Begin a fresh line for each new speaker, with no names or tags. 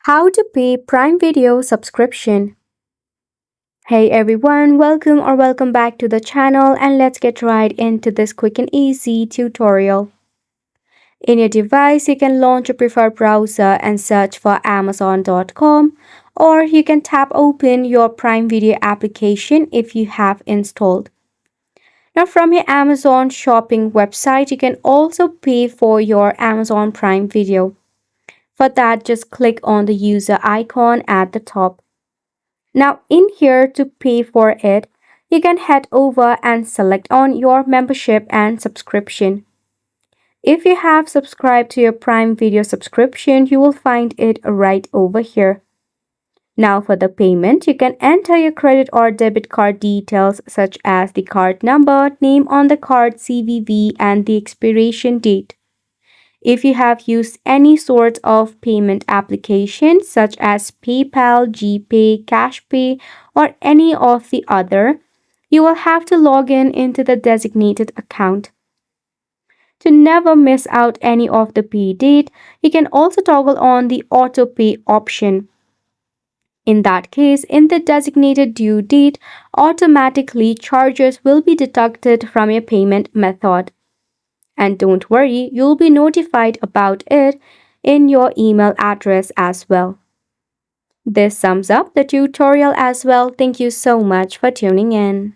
How to pay Prime Video subscription. Hey everyone, welcome back to the channel, and let's get right into this quick and easy tutorial. In your device, you can launch your preferred browser and search for Amazon.com, or you can tap open your Prime Video application if you have installed. Now from your Amazon shopping website, you can also pay for your Amazon Prime Video. For that, just click on the user icon at the top. Now in here, to pay for it, you can head over and select on your membership and subscription. If you have subscribed to your Prime Video subscription, you will find it right over here. Now for the payment, you can enter your credit or debit card details such as the card number, name on the card, CVV, and the expiration date. If you have used any sort of payment application such as PayPal, GPay, CashPay, or any of the other, you will have to log in into the designated account. To never miss out any of the pay date, you can also toggle on the auto pay option. In that case, in the designated due date, automatically charges will be deducted from your payment method. And don't worry, you'll be notified about it in your email address as well. This sums up the tutorial as well. Thank you so much for tuning in.